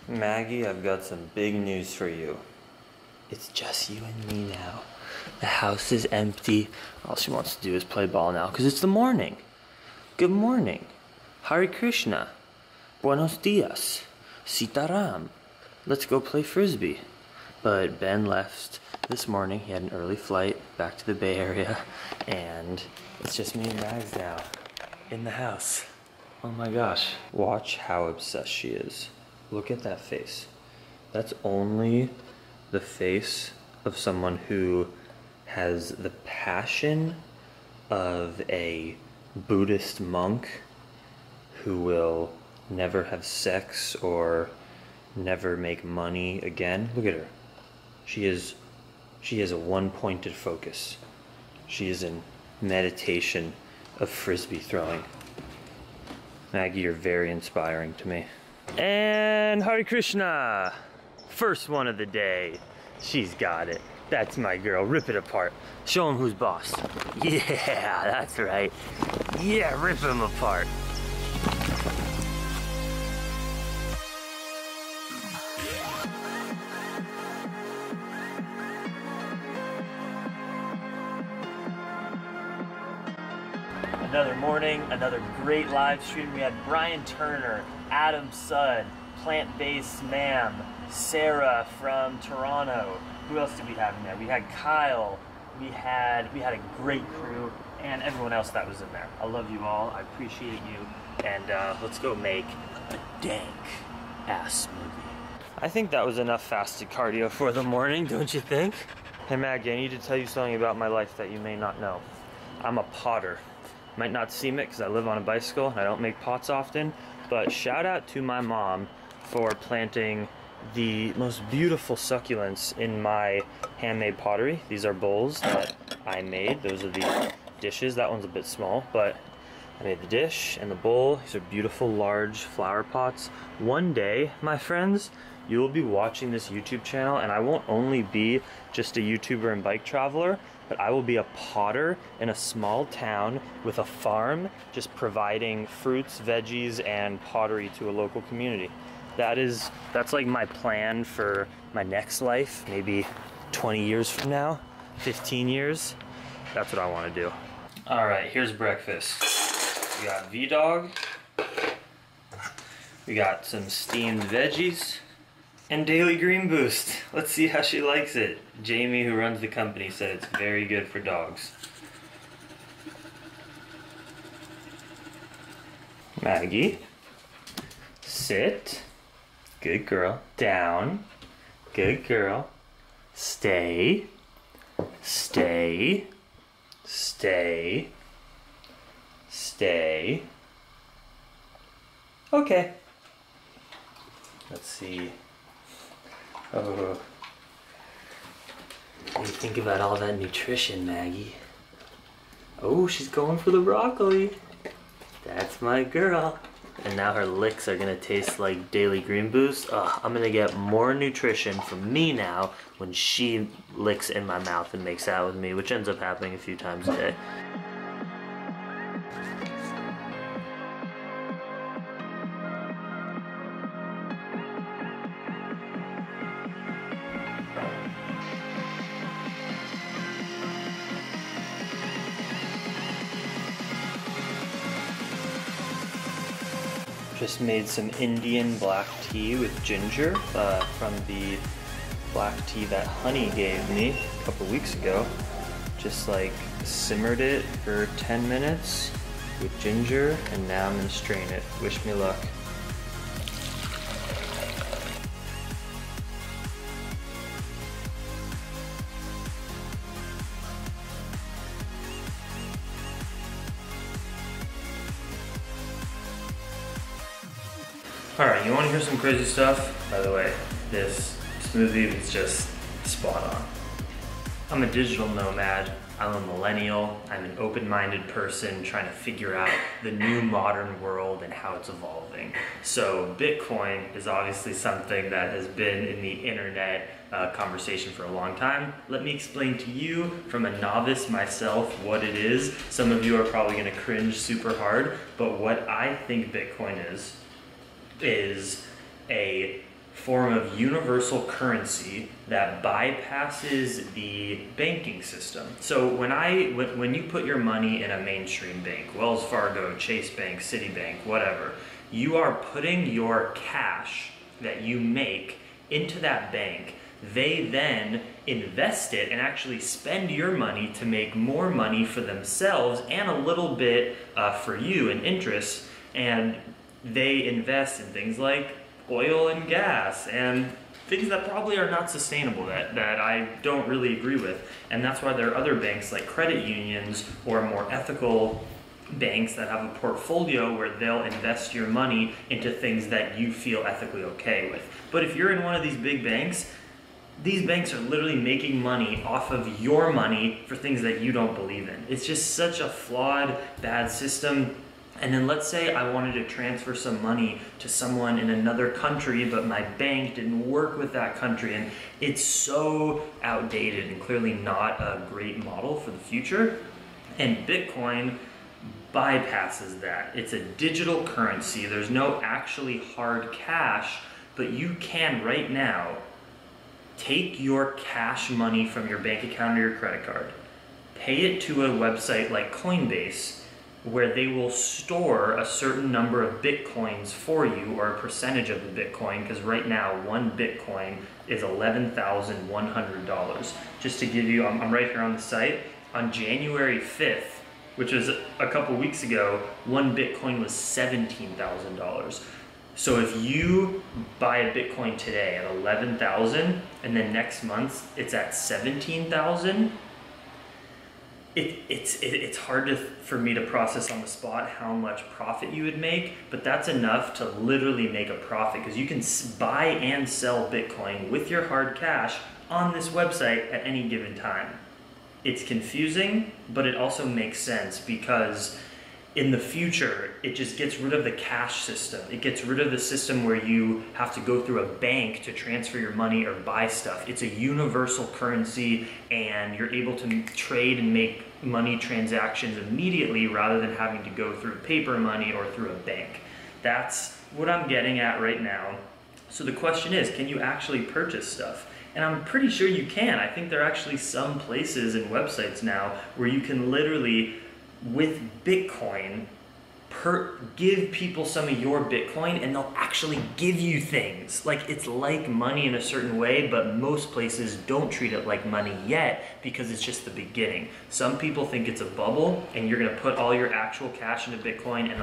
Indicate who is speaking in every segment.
Speaker 1: Maggie, I've got some big news for you. It's just you and me now. The house is empty. All she wants to do is play ball now because it's the morning. Good morning. Hare Krishna. Buenos dias. Sitaram. Let's go play frisbee. But Ben left this morning. He had an early flight back to the Bay Area. And it's just me and Mags now in the house. Oh my gosh. Watch how obsessed she is. Look at that face. That's only the face of someone who has the passion of a Buddhist monk who will never have sex or never make money again. Look at her. She has a one-pointed focus. She is in meditation of frisbee throwing. Maggie, you're very inspiring to me. And Hare Krishna! First one of the day. She's got it. That's my girl. Rip it apart. Show him who's boss. Yeah, that's right. Yeah, rip him apart. Another morning, another great live stream. We had Brian Turner, Adam Sudd, Plant-Based Ma'am, Sarah from Toronto. Who else did we have in there? We had Kyle. We had a great crew, and everyone else that was in there. I love you all. I appreciate you. And let's go make a dank ass movie. I think that was enough fasted cardio for the morning, don't you think? Hey Maggie, I need to tell you something about my life that you may not know. I'm a potter. Might not seem it because I live on a bicycle and I don't make pots often, but shout out to my mom for planting the most beautiful succulents in my handmade pottery. These are bowls that I made. Those are the dishes. That one's a bit small, but I made the dish and the bowl. These are beautiful large flower pots. One day, my friends, you will be watching this YouTube channel and I won't only be just a YouTuber and bike traveler, but I will be a potter in a small town with a farm, just providing fruits, veggies, and pottery to a local community. That's like my plan for my next life, maybe 20 years from now, 15 years. That's what I want to do. All right, here's breakfast. We got V-Dog. We got some steamed veggies. And Daily Green Boost. Let's see how she likes it. Jamie, who runs the company, said it's very good for dogs. Maggie, sit. Good girl. Down. Good girl. Stay. Stay. Stay. Stay. Okay. Let's see. Oh. What do you think about all that nutrition, Maggie? Oh, she's going for the broccoli. That's my girl. And now her licks are gonna taste like Daily Green Boost. I'm gonna get more nutrition from me now when she licks in my mouth and makes out with me, which ends up happening a few times a day. Just made some Indian black tea with ginger from the black tea that Honey gave me a couple weeks ago. Just like simmered it for 10 minutes with ginger, and now I'm gonna strain it. Wish me luck. Alright, you want to hear some crazy stuff? By the way, this smoothie was just spot on. I'm a digital nomad, I'm a millennial, I'm an open-minded person trying to figure out the new modern world and how it's evolving. So Bitcoin is obviously something that has been in the internet conversation for a long time. Let me explain to you from a novice myself what it is. Some of you are probably going to cringe super hard, but what I think Bitcoin is a form of universal currency that bypasses the banking system. So when you put your money in a mainstream bank, Wells Fargo, Chase Bank, Citibank, whatever, you are putting your cash that you make into that bank. They then invest it and actually spend your money to make more money for themselves and a little bit for you in interest. And they invest in things like oil and gas and things that probably are not sustainable, that I don't really agree with. And that's why there are other banks like credit unions or more ethical banks that have a portfolio where they'll invest your money into things that you feel ethically okay with. But if you're in one of these big banks, these banks are literally making money off of your money for things that you don't believe in. It's just such a flawed, bad system. And then let's say I wanted to transfer some money to someone in another country, but my bank didn't work with that country, and it's so outdated and clearly not a great model for the future. And Bitcoin bypasses that. It's a digital currency. There's no actually hard cash, but you can right now take your cash money from your bank account or your credit card, pay it to a website like Coinbase, where they will store a certain number of Bitcoins for you, or a percentage of the Bitcoin, because right now one Bitcoin is $11,100. Just to give you, I'm right here on the site, on January 5th, which was a couple weeks ago, one Bitcoin was $17,000. So if you buy a Bitcoin today at 11,000 and then next month it's at 17,000, it's hard for me to process on the spot how much profit you would make, but that's enough to literally make a profit, because you can buy and sell Bitcoin with your hard cash on this website at any given time. It's confusing, but it also makes sense, because in the future, it just gets rid of the cash system. It gets rid of the system where you have to go through a bank to transfer your money or buy stuff. It's a universal currency, and you're able to trade and make money transactions immediately rather than having to go through paper money or through a bank. That's what I'm getting at right now. So the question is, can you actually purchase stuff? And I'm pretty sure you can. I think there are actually some places and websites now where you can literally, with Bitcoin, give people some of your Bitcoin, and they'll actually give you things. Like, it's like money in a certain way, but most places don't treat it like money yet, because it's just the beginning. Some people think it's a bubble, and you're gonna put all your actual cash into Bitcoin, and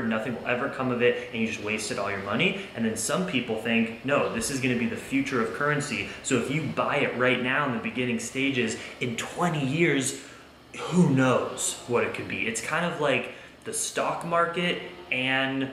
Speaker 1: nothing will ever come of it, and you just wasted all your money. And then some people think, no, this is gonna be the future of currency. So if you buy it right now in the beginning stages, in 20 years, who knows what it could be. It's kind of like the stock market and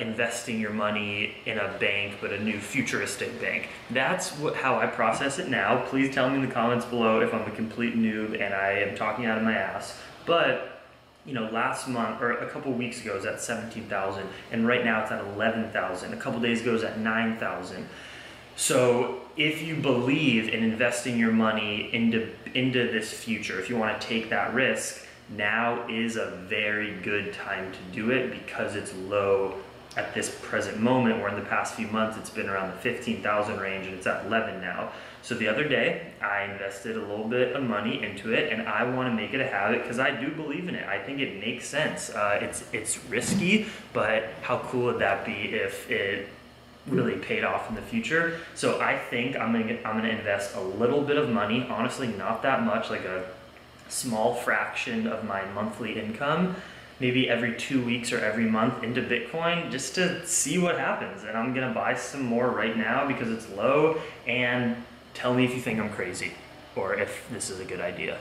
Speaker 1: investing your money in a bank, but a new futuristic bank. That's how I process it now. Please tell me in the comments below if I'm a complete noob and I am talking out of my ass. But you know, last month or a couple weeks ago it was at 17,000, and right now it's at 11,000. A couple days ago it was at 9,000. So if you believe in investing your money into this future, if you want to take that risk, now is a very good time to do it, because it's low at this present moment, where in the past few months it's been around the 15,000 range, and it's at 11 now. So the other day I invested a little bit of money into it, and I want to make it a habit because I do believe in it. I think it makes sense. It's risky, but how cool would that be if it really paid off in the future? So I think I'm gonna invest a little bit of money, honestly not that much, like a small fraction of my monthly income, maybe every 2 weeks or every month, into Bitcoin, just to see what happens. And I'm gonna buy some more right now because it's low, and tell me if you think I'm crazy or if this is a good idea.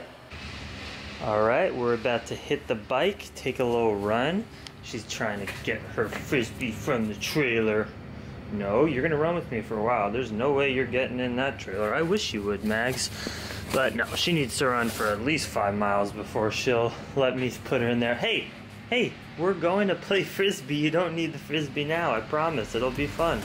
Speaker 1: All right, we're about to hit the bike, take a little run. She's trying to get her Frisbee from the trailer. No, you're gonna run with me for a while. There's no way you're getting in that trailer. I wish you would, Mags. But no, she needs to run for at least 5 miles before she'll let me put her in there. Hey, we're going to play Frisbee. You don't need the Frisbee now, I promise. It'll be fun.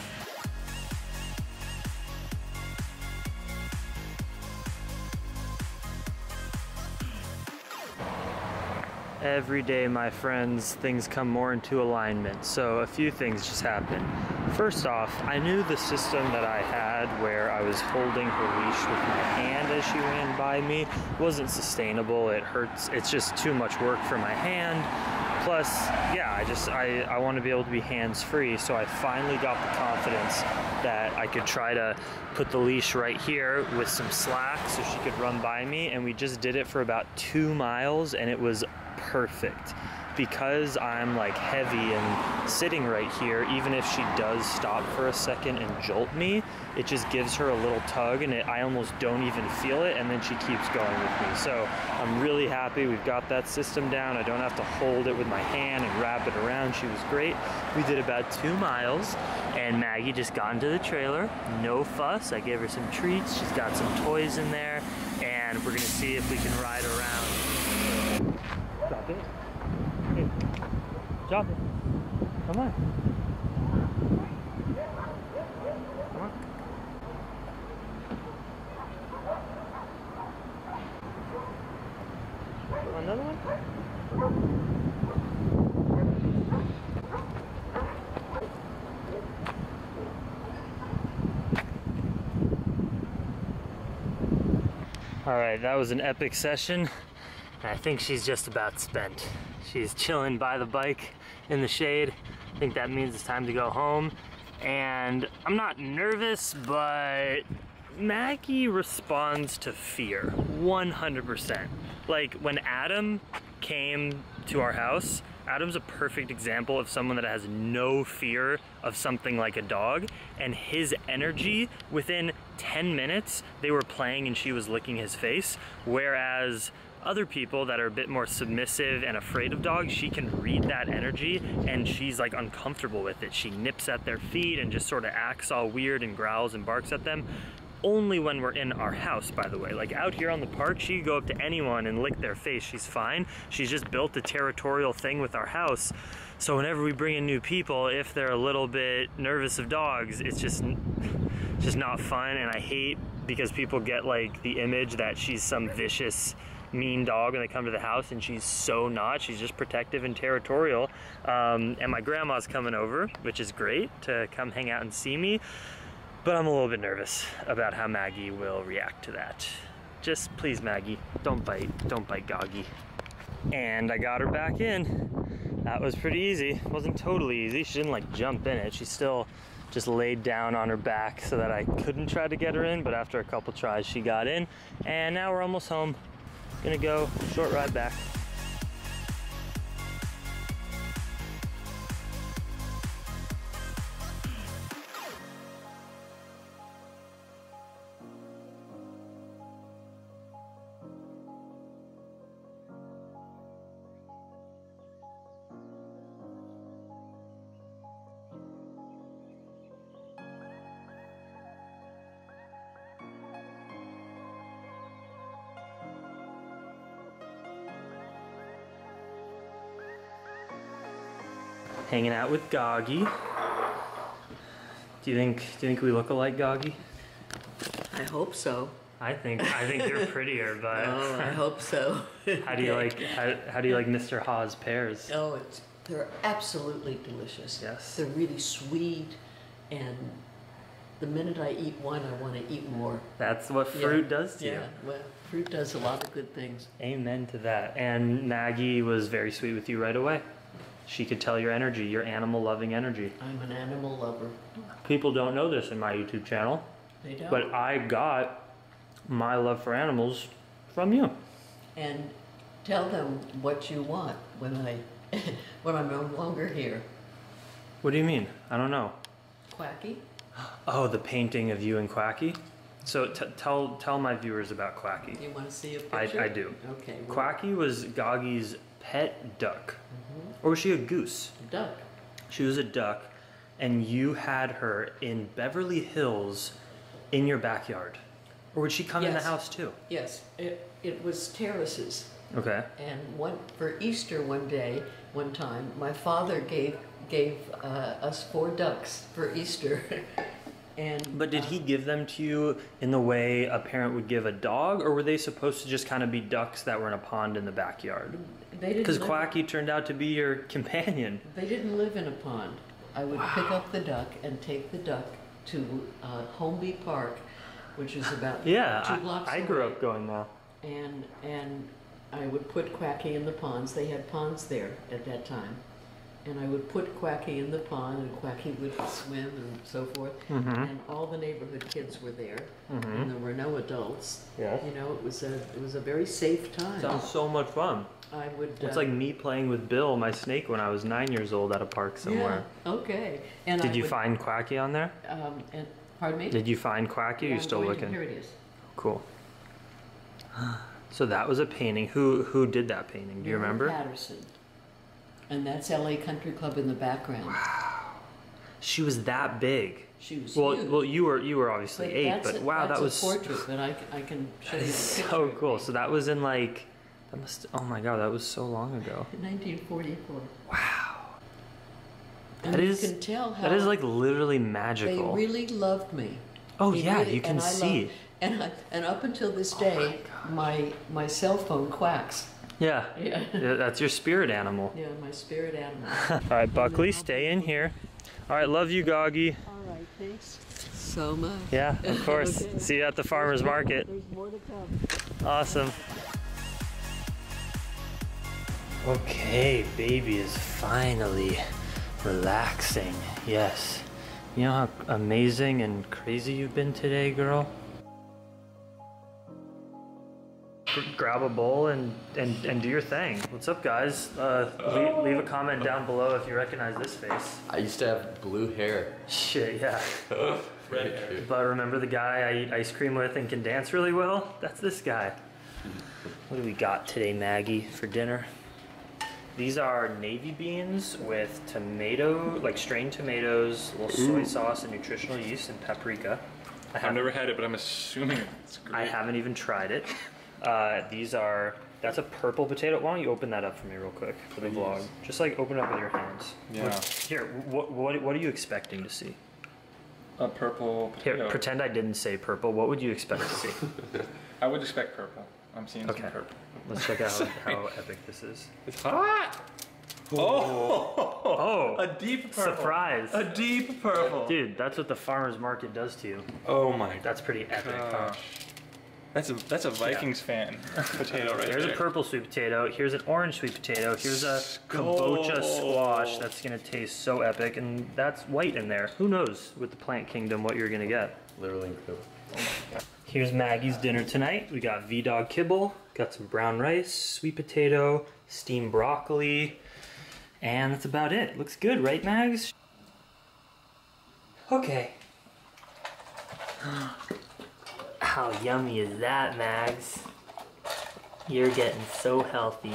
Speaker 1: Every day, my friends, things come more into alignment. So a few things just happened. First off, I knew the system that I had where I was holding her leash with my hand as she ran by me wasn't sustainable. It hurts. It's just too much work for my hand. Plus, yeah, I want to be able to be hands-free, so I finally got the confidence that I could try to put the leash right here with some slack so she could run by me, and we just did it for about 2 miles, and it was perfect. Because I'm like heavy and sitting right here, even if she does stop for a second and jolt me, it just gives her a little tug, and I almost don't even feel it, and then she keeps going with me. So I'm really happy we've got that system down. I don't have to hold it with my hand and wrap it around. She was great. We did about 2 miles, and Maggie just got into the trailer. No fuss. I gave her some treats. She's got some toys in there, and we're gonna see if we can ride around. Stop it. Hey, drop it. Come on. Come on. Another one? All right, that was an epic session. I think she's just about spent. She's chilling by the bike in the shade. I think that means it's time to go home. And I'm not nervous, but Maggie responds to fear 100%. Like when Adam came to our house, Adam's a perfect example of someone that has no fear of something like a dog, and his energy, within 10 minutes, they were playing and she was licking his face, whereas other people that are a bit more submissive and afraid of dogs, she can read that energy and she's like uncomfortable with it. She nips at their feet and just sort of acts all weird and growls and barks at them. Only when we're in our house, by the way. Like out here on the park, she could go up to anyone and lick their face. She's fine. She's just built a territorial thing with our house. So whenever we bring in new people, if they're a little bit nervous of dogs, it's just not fun. And I hate because people get like the image that she's some vicious, mean dog when they come to the house, and she's so not. She's just protective and territorial. And my grandma's coming over, which is great, to come hang out and see me. But I'm a little bit nervous about how Maggie will react to that. Just please, Maggie, don't bite Goggy. And I got her back in. That was pretty easy. It wasn't totally easy. She didn't like jump in it. She still just laid down on her back so that I couldn't try to get her in, but after a couple tries, she got in. And now we're almost home. Gonna go short ride back. Hanging out with Goggy. Do you think we look alike, Goggy?
Speaker 2: I hope so.
Speaker 1: I think you're prettier, but
Speaker 2: oh, I hope so.
Speaker 1: How do you like Mr. Ha's pears?
Speaker 2: Oh, they're absolutely delicious.
Speaker 1: Yes.
Speaker 2: They're really sweet, and the minute I eat one, I want to eat more.
Speaker 1: That's what fruit does to you.
Speaker 2: Yeah, well, fruit does a lot of good things.
Speaker 1: Amen to that. And Maggie was very sweet with you right away. She could tell your energy, your animal-loving energy.
Speaker 2: I'm an animal lover.
Speaker 1: People don't know this in my YouTube channel.
Speaker 2: They don't.
Speaker 1: But I got my love for animals from you.
Speaker 2: And tell them what you want when I'm no longer here.
Speaker 1: What do you mean? I don't know.
Speaker 2: Quacky?
Speaker 1: Oh, the painting of you and Quacky? So tell my viewers about Quacky.
Speaker 2: You want to see a picture?
Speaker 1: I do.
Speaker 2: Okay.
Speaker 1: Well, Quacky was Goggy's pet duck. Or was she a goose?
Speaker 2: A duck.
Speaker 1: She was a duck, and you had her in Beverly Hills in your backyard. Or would she come in the house too?
Speaker 2: Yes, it was terraces.
Speaker 1: Okay.
Speaker 2: And for Easter one time, my father gave us 4 ducks for Easter.
Speaker 1: But did he give them to you in the way a parent would give a dog, or were they supposed to just kind of be ducks that were in a pond in the backyard? Because Quacky turned out to be your companion.
Speaker 2: They didn't live in a pond. I would pick up the duck and take the duck to Holmby Park, which is about 2 blocks away.
Speaker 1: I grew up going there.
Speaker 2: And I would put Quacky in the ponds. They had ponds there at that time. And I would put Quacky in the pond, and Quacky would swim and so forth. And all the neighborhood kids were there, and there were no adults.
Speaker 1: Yes.
Speaker 2: You know, it was a very safe time.
Speaker 1: Sounds so much fun.
Speaker 2: I would.
Speaker 1: It's like me playing with Bill, my snake, when I was 9 years old at a park somewhere.
Speaker 2: Yeah. Okay. And
Speaker 1: did you find Quacky on there?
Speaker 2: And pardon me.
Speaker 1: Did you find Quacky?
Speaker 2: Yeah,
Speaker 1: You're still looking.
Speaker 2: Here it is.
Speaker 1: Cool. So that was a painting. Who did that painting? Do you remember?
Speaker 2: Patterson. And that's LA Country Club in the background.
Speaker 1: Wow. She was that big.
Speaker 2: She was
Speaker 1: huge. Well, you were obviously
Speaker 2: but
Speaker 1: 8, but wow, that was
Speaker 2: a portrait, but I can show you the picture.
Speaker 1: So cool. So that was in like, oh my god, that was so long ago.
Speaker 2: 1944.
Speaker 1: Wow.
Speaker 2: And you can tell how
Speaker 1: that is like literally magical.
Speaker 2: They really loved me.
Speaker 1: Oh yeah, you can see.
Speaker 2: And up until this day, my cell phone quacks.
Speaker 1: Yeah. Yeah. That's your spirit animal.
Speaker 2: Yeah, my spirit animal.
Speaker 1: All right, Buckley, stay in here. All right, love you, Goggy.
Speaker 2: All right, thanks so much.
Speaker 1: Yeah, of course. Okay. See you at the farmer's market.
Speaker 2: There's more to come.
Speaker 1: Awesome. Okay, baby is finally relaxing. Yes. You know how amazing and crazy you've been today, girl? Grab a bowl and do your thing. What's up, guys? Leave a comment down below if you recognize this face.
Speaker 3: I used to have blue hair.
Speaker 1: Shit, yeah.
Speaker 3: Red hair.
Speaker 1: But remember the guy I eat ice cream with and can dance really well? That's this guy. What do we got today, Maggie, for dinner? These are navy beans with tomato, like strained tomatoes, a little soy sauce and nutritional yeast and paprika.
Speaker 4: I've never had it, but I'm assuming it's great.
Speaker 1: I haven't even tried it. That's a purple potato. Why don't you open that up for me real quick for the vlog? Just like open it up with your hands.
Speaker 4: Yeah.
Speaker 1: Here, what are you expecting to see?
Speaker 4: A purple potato.
Speaker 1: Here, pretend I didn't say purple. What would you expect to see?
Speaker 4: I would expect purple. I'm seeing some purple.
Speaker 1: Let's check out how epic this is.
Speaker 4: It's hot!
Speaker 1: Oh!
Speaker 4: A deep purple.
Speaker 1: Surprise!
Speaker 4: A deep purple.
Speaker 1: Dude, that's what the farmer's market does to you.
Speaker 4: Oh my.
Speaker 1: That's pretty epic.
Speaker 4: Gosh. That's a Vikings fan potato right there.
Speaker 1: Here's a purple sweet potato. Here's an orange sweet potato. Here's a kabocha squash that's gonna taste so epic, and that's white in there. Who knows with the plant kingdom what you're gonna get?
Speaker 3: Literally incredible.
Speaker 4: Oh my god.
Speaker 1: Here's Maggie's dinner tonight. We got V-Dog kibble, got some brown rice, sweet potato, steamed broccoli, and that's about it. Looks good, right, Mags? Okay. How yummy is that, Mags? You're getting so healthy.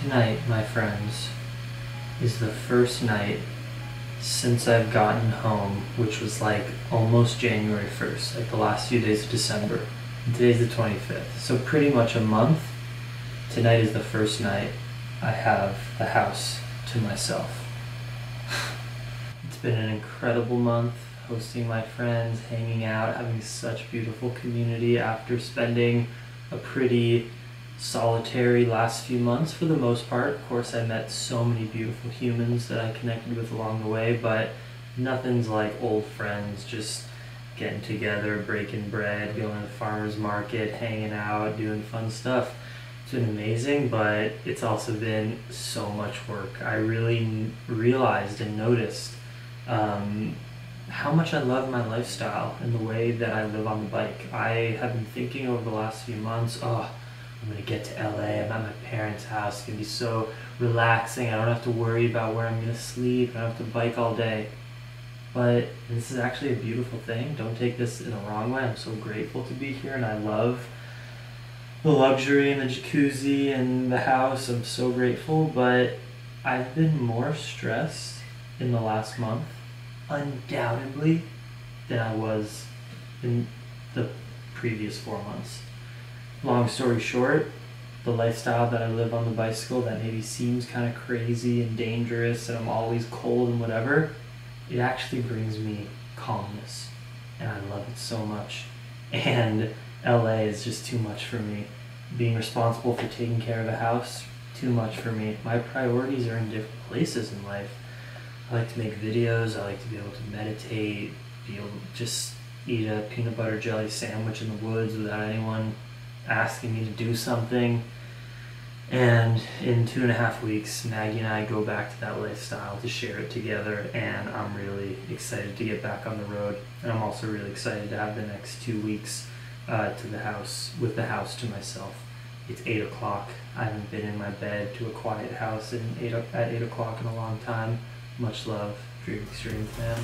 Speaker 1: Tonight, my friends, is the first night since I've gotten home, which was like almost January 1st, like the last few days of December. And today's the 25th, so pretty much a month. Tonight is the first night I have the house to myself. It's been an incredible month, hosting my friends, hanging out, having such beautiful community after spending a pretty solitary last few months for the most part. Of course, I met so many beautiful humans that I connected with along the way, but nothing's like old friends just getting together, breaking bread, going to the farmer's market, hanging out, doing fun stuff. It's been amazing, but it's also been so much work. I really realized and noticed how much I love my lifestyle and the way that I live on the bike. I have been thinking over the last few months, oh, I'm gonna get to LA, I'm at my parents' house, it's gonna be so relaxing, I don't have to worry about where I'm gonna sleep, I don't have to bike all day. But this is actually a beautiful thing. Don't take this in the wrong way. I'm so grateful to be here, and I love the luxury and the jacuzzi and the house. I'm so grateful, but I've been more stressed in the last month, undoubtedly, than I was in the previous 4 months. long story short, the lifestyle that I live on the bicycle that maybe seems kind of crazy and dangerous and I'm always cold and whatever, it actually brings me calmness and I love it so much. And LA is just too much for me. Being responsible for taking care of a house, too much for me. My priorities are in different places in life. I like to make videos, I like to be able to meditate, be able to just eat a peanut butter jelly sandwich in the woods without anyone asking me to do something. And in 2.5 weeks, Maggie and I go back to that lifestyle to share it together, and I'm really excited to get back on the road. And I'm also really excited to have the next 2 weeks to the house, with the house to myself. It's 8 o'clock. I haven't been in my bed to a quiet house at 8 o'clock in a long time. Much love, Dream Extremes, man.